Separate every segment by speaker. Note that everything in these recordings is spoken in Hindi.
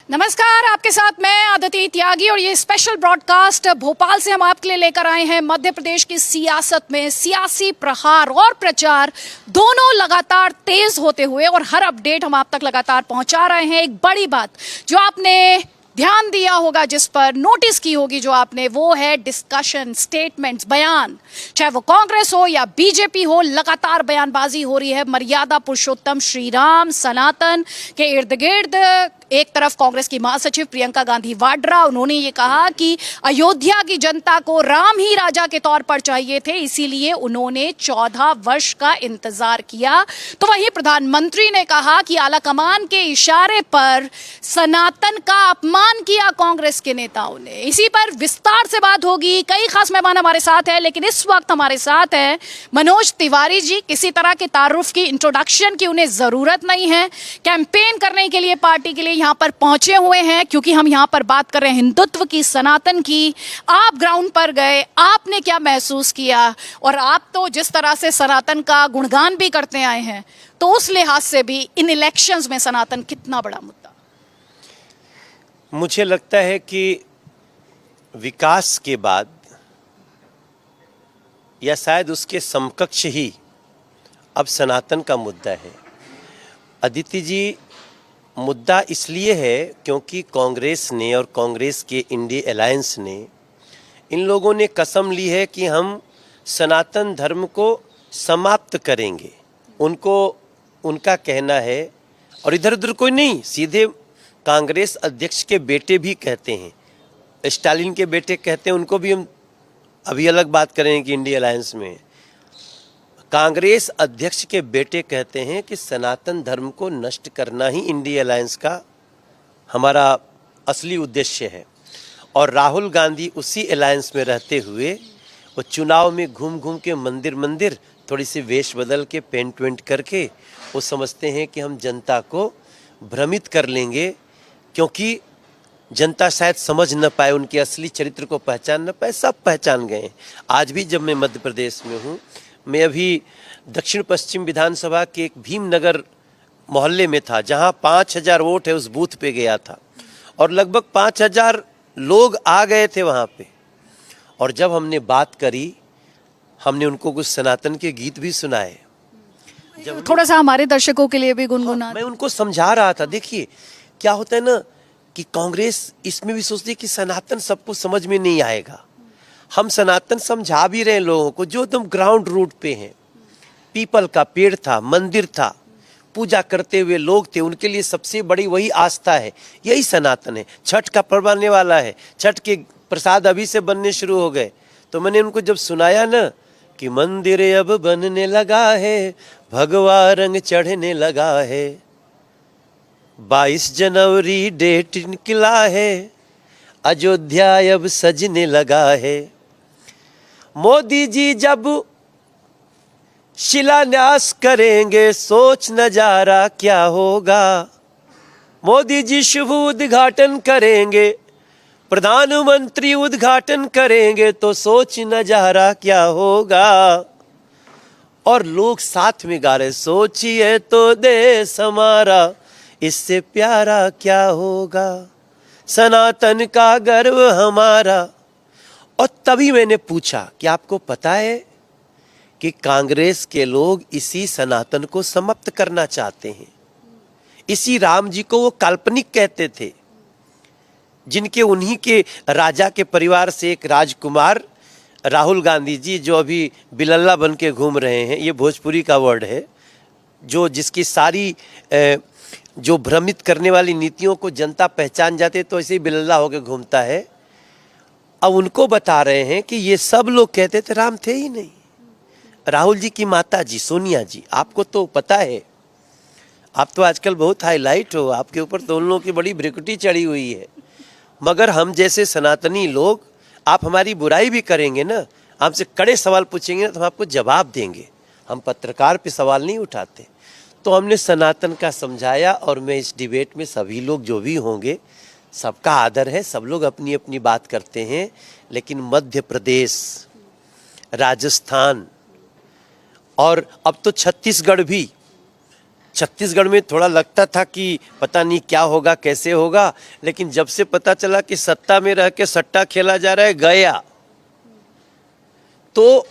Speaker 1: नमस्कार, आपके साथ मैं अदिति त्यागी और ये स्पेशल ब्रॉडकास्ट भोपाल से हम आपके लिए लेकर आए हैं। मध्य प्रदेश की सियासत में सियासी प्रहार और प्रचार दोनों लगातार तेज होते हुए और हर अपडेट हम आप तक लगातार पहुंचा रहे हैं। एक बड़ी बात जो आपने ध्यान दिया होगा, जिस पर नोटिस की होगी जो आपने, वो है डिस्कशन, स्टेटमेंट्स, बयान। चाहे वो कांग्रेस हो या बीजेपी हो, लगातार बयानबाजी हो रही है मर्यादा पुरुषोत्तम श्री राम सनातन के इर्द गिर्द। एक तरफ कांग्रेस की महासचिव प्रियंका गांधी वाड्रा, उन्होंने ये कहा कि अयोध्या की जनता को राम ही राजा के तौर पर चाहिए थे, इसीलिए उन्होंने 14 वर्ष का इंतजार किया। तो वहीं प्रधानमंत्री ने कहा कि आलाकमान के इशारे पर सनातन का अपमान किया कांग्रेस के नेताओं ने। इसी पर विस्तार से बात होगी। कई खास मेहमान हमारे साथ हैं, लेकिन इस वक्त हमारे साथ हैं मनोज तिवारी जी। किसी तरह के तारुफ की, इंट्रोडक्शन की उन्हें जरूरत नहीं है। कैंपेन करने के लिए पार्टी के लिए यहाँ पर पहुंचे हुए हैं, क्योंकि हम यहाँ पर बात कर रहे हैं हिंदुत्व की, सनातन की। आप ग्राउंड पर गए, आपने क्या महसूस किया? और आप तो जिस तरह से सनातन का गुणगान भी करते आए हैं, तो उस लिहाज से भी इन इलेक्शंस में सनातन कितना बड़ा मुद्दा?
Speaker 2: मुझे लगता है कि विकास के बाद या शायद उसके समकक्ष ही अब सनातन का मुद्दा है। अदिति जी, मुद्दा इसलिए है क्योंकि कांग्रेस ने और कांग्रेस के इंडिया अलायंस ने, इन लोगों ने कसम ली है कि हम सनातन धर्म को समाप्त करेंगे। उनको, उनका कहना है, और इधर उधर कोई नहीं, सीधे कांग्रेस अध्यक्ष के बेटे भी कहते हैं, स्टालिन के बेटे कहते हैं, उनको भी हम अभी अलग बात करेंगे कि इंडिया अलायंस में। कांग्रेस अध्यक्ष के बेटे कहते हैं कि सनातन धर्म को नष्ट करना ही इंडिया अलायंस का हमारा असली उद्देश्य है। और राहुल गांधी उसी अलायंस में रहते हुए वो चुनाव में घूम घूम के मंदिर मंदिर थोड़ी सी वेश बदल के, पेंट वेंट करके, वो समझते हैं कि हम जनता को भ्रमित कर लेंगे, क्योंकि जनता शायद समझ न पाए, उनके असली चरित्र को पहचान न पाए। सब पहचान गए। आज भी जब मैं मध्य प्रदेश में हूँ, मैं अभी दक्षिण पश्चिम विधानसभा के एक भीमनगर मोहल्ले में था, जहां 5000 वोट है, उस बूथ पे गया था और लगभग 5000 लोग आ गए थे वहां पे। और जब हमने बात करी, हमने उनको कुछ सनातन के गीत भी सुनाए।
Speaker 1: जब थोड़ा सा हमारे दर्शकों के लिए भी गुनगुना,
Speaker 2: मैं उनको समझा रहा था। देखिए क्या होता है ना कि कांग्रेस इसमें भी सोचती है कि सनातन सबको समझ में नहीं आएगा। हम सनातन समझा भी रहे हैं लोगों को, जो एकदम ग्राउंड रूट पे हैं। पीपल का पेड़ था, मंदिर था, पूजा करते हुए लोग थे, उनके लिए सबसे बड़ी वही आस्था है, यही सनातन है। छठ का पर्व आने वाला है, छठ के प्रसाद अभी से बनने शुरू हो गए। तो मैंने उनको जब सुनाया ना कि मंदिर अब बनने लगा है, भगवा रंग चढ़ने लगा है, 22 जनवरी डेट निकला है, अयोध्या अब सजने लगा है। मोदी जी जब शिलान्यास करेंगे, सोच नजारा क्या होगा। मोदी जी शुभ उद्घाटन करेंगे, प्रधानमंत्री उद्घाटन करेंगे, तो सोच नजारा क्या होगा। और लोग साथ में गा रहे, सोचिए तो देश हमारा इससे प्यारा क्या होगा, सनातन का गर्व हमारा। और तभी मैंने पूछा कि आपको पता है कि कांग्रेस के लोग इसी सनातन को समाप्त करना चाहते हैं। इसी राम जी को वो काल्पनिक कहते थे, जिनके, उन्हीं के राजा के परिवार से एक राजकुमार राहुल गांधी जी, जो अभी बिलल्ला बन के घूम रहे हैं, ये भोजपुरी का वर्ड है, जो जिसकी सारी जो भ्रमित करने वाली नीतियों को जनता पहचान जाते, तो ऐसे ही बिलल्ला होकर घूमता है। अब उनको बता रहे हैं कि ये सब लोग कहते थे राम थे ही नहीं। राहुल जी की माता जी सोनिया जी, आपको तो पता है, आप तो आजकल बहुत हाईलाइट हो, आपके ऊपर तो उन लोगों की बड़ी भ्रिकुटी चढ़ी हुई है। मगर हम जैसे सनातनी लोग, आप हमारी बुराई भी करेंगे ना, हमसे कड़े सवाल पूछेंगे ना, तो हम आपको जवाब देंगे। हम पत्रकार पे सवाल नहीं उठाते। तो हमने सनातन का समझाया, और मैं इस डिबेट में सभी लोग जो भी होंगे, सबका आदर है, सब लोग अपनी अपनी बात करते हैं। लेकिन मध्य प्रदेश, राजस्थान और अब तो छत्तीसगढ़ भी छत्तीसगढ़ में थोड़ा लगता था कि पता नहीं क्या होगा कैसे होगा, लेकिन जब से पता चला कि सत्ता में रह के सट्टा खेला जा रहा है गया, तो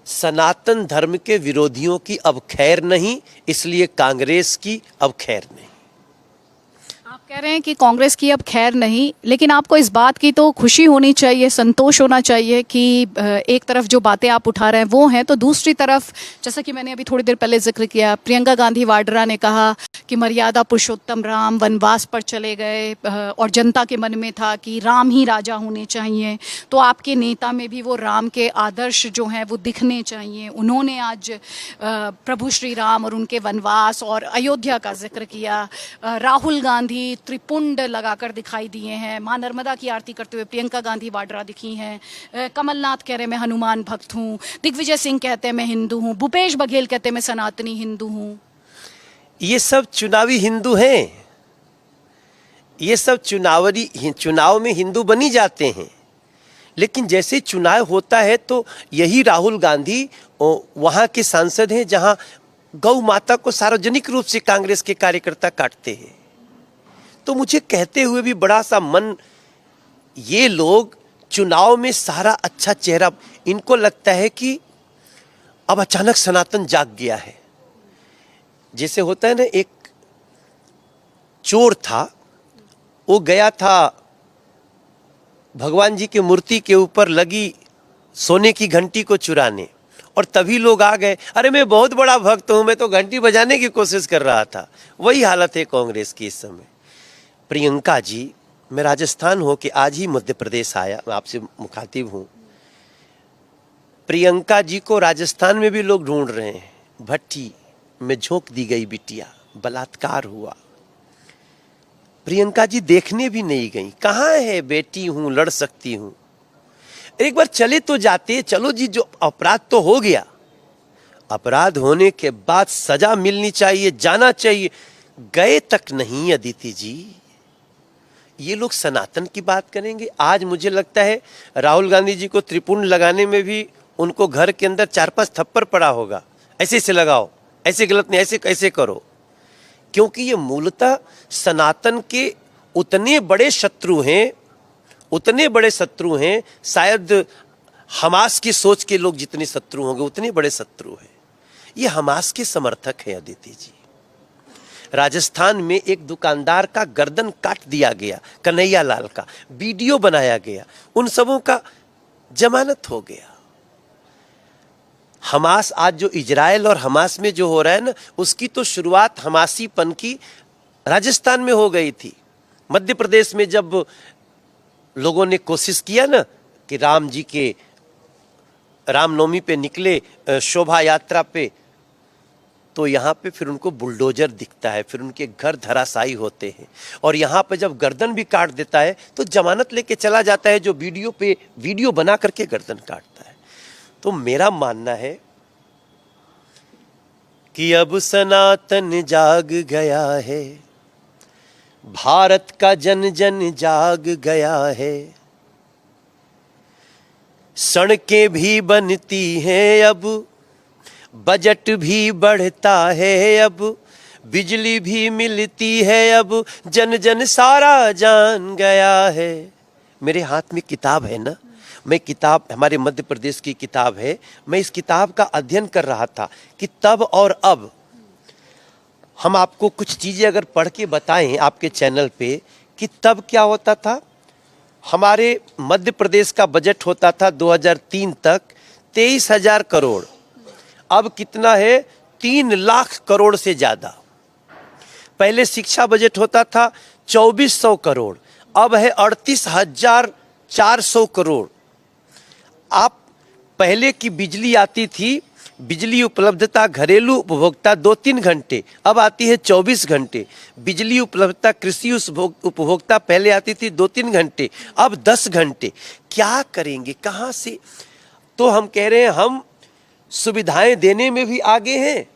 Speaker 2: सनातन धर्म के विरोधियों की अब खैर नहीं, इसलिए कांग्रेस की अब खैर नहीं।
Speaker 1: आप कह रहे हैं कि कांग्रेस की अब खैर नहीं, लेकिन आपको इस बात की तो खुशी होनी चाहिए, संतोष होना चाहिए कि एक तरफ जो बातें आप उठा रहे हैं वो हैं, तो दूसरी तरफ जैसा कि मैंने अभी थोड़ी देर पहले जिक्र किया, प्रियंका गांधी वाड्रा ने कहा कि मर्यादा पुरुषोत्तम राम वनवास पर चले गए और जनता के मन में था कि राम ही राजा होने चाहिए, तो आपके नेता में भी वो राम के आदर्श जो हैं वो दिखने चाहिए। उन्होंने आज प्रभु श्री राम और उनके वनवास और अयोध्या का जिक्र किया। राहुल गांधी त्रिपुंड लगाकर दिखाई दिए हैं, माँ नर्मदा की आरती करते हुए प्रियंका गांधी वाड्रा दिखी हैं। कमलनाथ कह रहे मैं हनुमान भक्त हूँ, दिग्विजय सिंह कहते हैं मैं हिंदू हूँ, भूपेश बघेल कहते हैं मैं सनातनी हिंदू हूँ।
Speaker 2: ये सब चुनावी हिंदू हैं, ये सब चुनाव में हिंदू बनी जाते हैं, लेकिन जैसे चुनाव होता है तो यही राहुल गांधी वहाँ के सांसद हैं जहाँ गौ माता को सार्वजनिक रूप से कांग्रेस के कार्यकर्ता काटते हैं। तो मुझे कहते हुए भी बड़ा सा मन, ये लोग चुनाव में सारा अच्छा चेहरा, इनको लगता है कि अब अचानक सनातन जाग गया है। जैसे होता है ना, एक चोर था, वो गया था भगवान जी की मूर्ति के ऊपर लगी सोने की घंटी को चुराने, और तभी लोग आ गए, अरे मैं बहुत बड़ा भक्त हूं, मैं तो घंटी बजाने की कोशिश कर रहा था। वही हालत है कांग्रेस की इस समय। प्रियंका जी, मैं राजस्थान हो के आज ही मध्य प्रदेश आया, मैं आपसे मुखातिब हूं। प्रियंका जी को राजस्थान में भी लोग ढूंढ रहे हैं। भट्टी में झोंक दी गई बिटिया, बलात्कार हुआ, प्रियंका जी देखने भी नहीं गई। कहाँ है बेटी हूं, लड़ सकती हूं, एक बार चले तो जाते। चलो जी, जो अपराध तो हो गया, अपराध होने के बाद सजा मिलनी चाहिए, जाना चाहिए, गए तक नहीं। अदिति जी, ये लोग सनातन की बात करेंगे। आज मुझे लगता है राहुल गांधी जी को त्रिपुंड लगाने में भी उनको घर के अंदर 4-5 थप्पड़ पड़ा होगा, ऐसे से लगाओ, ऐसे गलत नहीं, ऐसे कैसे करो, क्योंकि ये मूलतः सनातन के उतने बड़े शत्रु हैं, उतने बड़े शत्रु हैं, शायद हमास की सोच के लोग जितने शत्रु होंगे उतने बड़े शत्रु हैं। ये हमास के समर्थक हैं। अदिति जी, राजस्थान में एक दुकानदार का गर्दन काट दिया गया, कन्हैया लाल का वीडियो बनाया गया, उन सबों का जमानत हो गया। हमास आज जो इजराइल और हमास में जो हो रहा है ना, उसकी तो शुरुआत हमासीपन की राजस्थान में हो गई थी। मध्य प्रदेश में जब लोगों ने कोशिश किया ना कि राम जी के रामनवमी पे निकले शोभा यात्रा पे, तो यहाँ पे फिर उनको बुलडोजर दिखता है, फिर उनके घर धराशायी होते हैं, और यहाँ पे जब गर्दन भी काट देता है तो जमानत लेके चला जाता है, जो वीडियो बना करके गर्दन काटता है। तो मेरा मानना है कि अब सनातन जाग गया है, भारत का जन जन जाग गया है, सड़कें भी बनती हैं अब, बजट भी बढ़ता है अब, बिजली भी मिलती है अब, जन जन सारा जान गया है। मेरे हाथ में किताब है ना, मैं किताब, हमारे मध्य प्रदेश की किताब है, मैं इस किताब का अध्ययन कर रहा था कि तब और अब। हम आपको कुछ चीज़ें अगर पढ़ के बताएं आपके चैनल पे कि तब क्या होता था। हमारे मध्य प्रदेश का बजट होता था 2003 तक 23,000 करोड़, अब कितना है 3 लाख करोड़ से ज़्यादा। पहले शिक्षा बजट होता था 2400 करोड़, अब है 38,400 करोड़। आप पहले की बिजली आती थी, बिजली उपलब्धता घरेलू उपभोक्ता 2-3 घंटे, अब आती है 24 घंटे। बिजली उपलब्धता कृषि उपभोक्ता पहले आती थी 2-3 घंटे, अब 10 घंटे। क्या करेंगे, कहाँ से? तो हम कह रहे हैं हम सुविधाएं देने में भी आगे हैं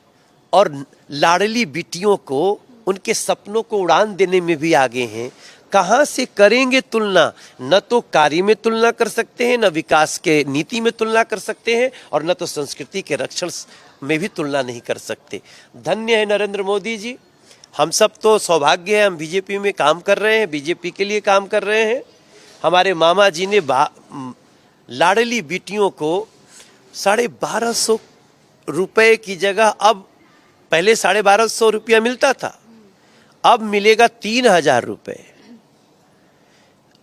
Speaker 2: और लाडली बेटियों को, उनके सपनों को उड़ान देने में भी आगे हैं। कहाँ से करेंगे तुलना? न तो कार्य में तुलना कर सकते हैं, न विकास के नीति में तुलना कर सकते हैं, और न तो संस्कृति के रक्षण में भी तुलना नहीं कर सकते। धन्य है नरेंद्र मोदी जी। हम सब तो सौभाग्य है, हम बीजेपी में काम कर रहे हैं, बीजेपी के लिए काम कर रहे हैं। हमारे मामा जी ने लाडली बेटियों को 1250 रुपए की जगह, अब पहले 1250 रुपया मिलता था, अब मिलेगा 3000 रुपए।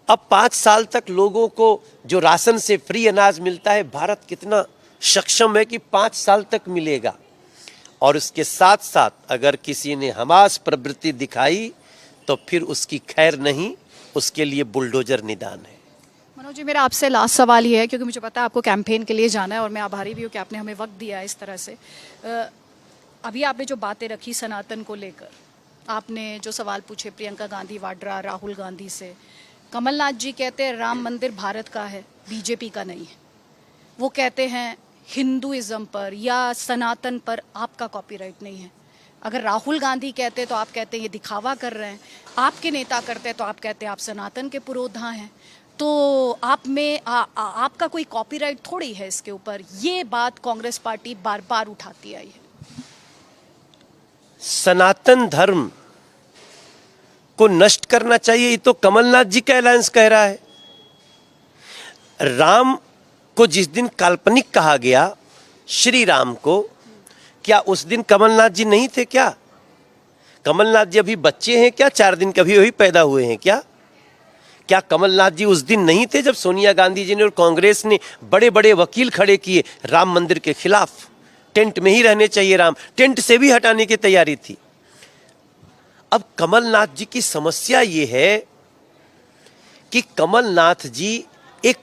Speaker 2: अब 5 साल तक लोगों को जो राशन से फ्री अनाज मिलता है, भारत कितना सक्षम है कि 5 साल तक मिलेगा। और उसके साथ साथ अगर किसी ने हमास प्रवृत्ति दिखाई तो फिर उसकी खैर नहीं, उसके लिए बुलडोजर निदान है।
Speaker 1: मनोज जी, मेरा आपसे लास्ट सवाल ये है, क्योंकि मुझे पता है आपको कैंपेन के लिए जाना है और मैं आभारी भी हूँ कि आपने हमें वक्त दिया है इस तरह से। अभी आपने जो बातें रखी सनातन को लेकर, आपने जो सवाल पूछे प्रियंका गांधी वाड्रा, राहुल गांधी से, कमलनाथ जी कहते हैं राम मंदिर भारत का है, बीजेपी का नहीं है। वो कहते हैं हिंदुइज्म पर या सनातन पर आपका कॉपीराइट नहीं है। अगर राहुल गांधी कहते तो आप कहते हैं ये दिखावा कर रहे हैं, आपके नेता करते तो आप कहते हैं आप सनातन के पुरोधा हैं। तो आप में आपका कोई कॉपीराइट थोड़ी है इसके ऊपर। ये बात कांग्रेस पार्टी बार बार उठाती आई है।
Speaker 2: सनातन धर्म को नष्ट करना चाहिए, ये तो कमलनाथ जी का अलायंस कह रहा है। राम को जिस दिन काल्पनिक कहा गया, श्री राम को, क्या उस दिन कमलनाथ जी नहीं थे क्या? कमलनाथ जी अभी बच्चे हैं क्या? 4 दिन कभी वही पैदा हुए हैं क्या? क्या कमलनाथ जी उस दिन नहीं थे जब सोनिया गांधी जी ने और कांग्रेस ने बड़े बड़े वकील खड़े किए राम मंदिर के खिलाफ? टेंट में ही रहने चाहिए राम, टेंट से भी हटाने की तैयारी थी। अब कमलनाथ जी की समस्या ये है कि कमलनाथ जी एक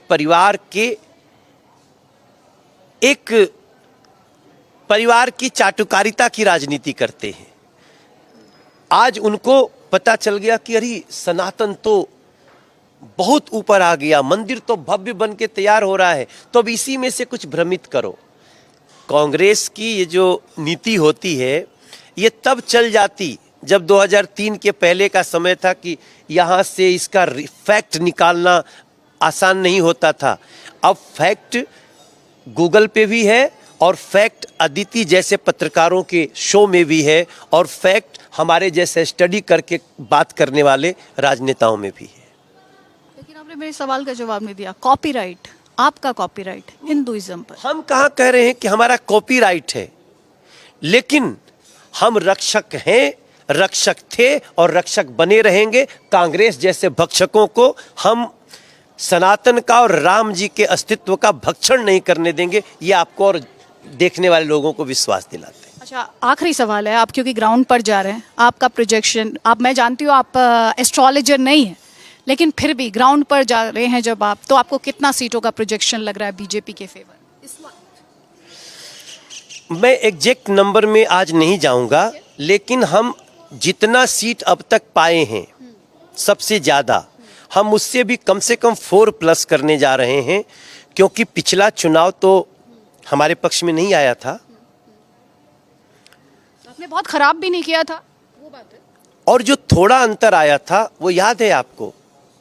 Speaker 2: परिवार की चाटुकारिता की राजनीति करते हैं। आज उनको पता चल गया कि अरे सनातन तो बहुत ऊपर आ गया, मंदिर तो भव्य बन के तैयार हो रहा है, तो अब इसी में से कुछ भ्रमित करो। कांग्रेस की ये जो नीति होती है, ये तब चल जाती जब 2003 के पहले का समय था कि यहाँ से इसका फैक्ट निकालना आसान नहीं होता था। अब फैक्ट गूगल पे भी है और फैक्ट अदिति जैसे पत्रकारों के शो में भी है और फैक्ट हमारे जैसे स्टडी करके बात करने वाले राजनेताओं में भी है।
Speaker 1: लेकिन आपने मेरे सवाल का जवाब नहीं दिया। कॉपीराइट, आपका कॉपीराइट हिंदुइज्म पर।
Speaker 2: हम कहाँ कह रहे हैं कि हमारा कॉपीराइट है, लेकिन हम रक्षक हैं, रक्षक थे और रक्षक बने रहेंगे। कांग्रेस जैसे भक्षकों को हम सनातन का और राम जी के अस्तित्व का भक्षण नहीं करने देंगे। ये आपको और देखने वाले लोगों को विश्वास दिलाते हैं।
Speaker 1: अच्छा, आखिरी सवाल है, आप क्योंकि ग्राउंड पर जा रहे हैं, आपका प्रोजेक्शन, आप, मैं जानती हूँ आप एस्ट्रोलॉजर नहीं है, लेकिन फिर भी ग्राउंड पर जा रहे हैं जब आप, तो आपको कितना सीटों का प्रोजेक्शन लग रहा है बीजेपी के फेवर इस वक्त?
Speaker 2: मैं एग्जैक्ट नंबर में आज नहीं जाऊंगा, लेकिन हम जितना सीट अब तक पाए हैं सबसे ज़्यादा, हम उससे भी कम से कम 4+ करने जा रहे हैं, क्योंकि पिछला चुनाव तो हमारे पक्ष में नहीं आया था।
Speaker 1: आपने बहुत खराब भी नहीं किया था, वो बात है।
Speaker 2: और जो थोड़ा अंतर आया था वो याद है आपको,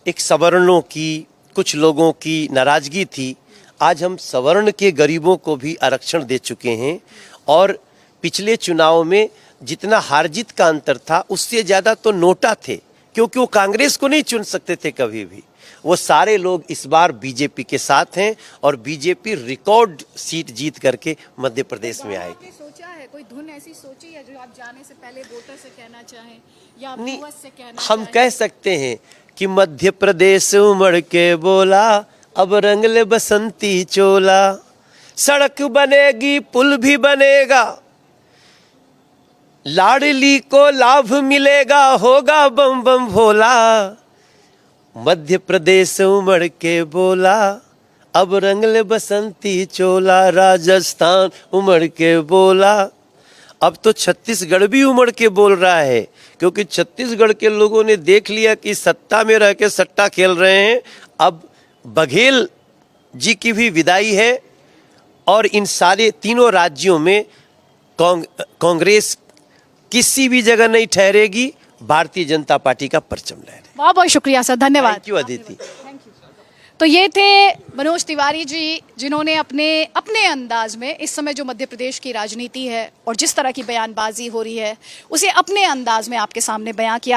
Speaker 2: एक सवर्णों की, कुछ लोगों की नाराजगी थी। आज हम सवर्ण के गरीबों को भी आरक्षण दे चुके हैं। और पिछले चुनाव में जितना हार जीत का अंतर था, उससे ज़्यादा तो नोटा थे, क्योंकि वो कांग्रेस को नहीं चुन सकते थे कभी भी। वो सारे लोग इस बार बीजेपी के साथ हैं और बीजेपी रिकॉर्ड सीट जीत करके मध्य प्रदेश में आएगी।
Speaker 1: सोचा है कोई धुन ऐसी सोची है जो आप जाने से पहले वोटर से कहना चाहें या
Speaker 2: नहीं,
Speaker 1: व्यूअर्स से कहना
Speaker 2: हम
Speaker 1: चाहें?
Speaker 2: कह सकते हैं कि मध्य प्रदेश उमड़ के बोला, अब रंग ले बसंती चोला, सड़क बनेगी पुल भी बनेगा, लाडली को लाभ मिलेगा, होगा बम बम भोला। मध्य प्रदेश उमड़ के बोला, अब रंग ले बसंती चोला, राजस्थान उमड़ के बोला। अब तो छत्तीसगढ़ भी उमड़ के बोल रहा है, क्योंकि छत्तीसगढ़ के लोगों ने देख लिया कि सत्ता में रह के सट्टा खेल रहे हैं। अब बघेल जी की भी विदाई है और इन सारे तीनों राज्यों में कांग्रेस किसी भी जगह नहीं ठहरेगी, भारतीय जनता पार्टी का परचम लहरे।
Speaker 1: बहुत बहुत शुक्रिया सर, धन्यवाद।
Speaker 2: Thank you Aditi.
Speaker 1: तो ये थे मनोज तिवारी जी, जिन्होंने अपने अपने अंदाज में इस समय जो मध्य प्रदेश की राजनीति है और जिस तरह की बयानबाजी हो रही है उसे अपने अंदाज में आपके सामने बयां किया है।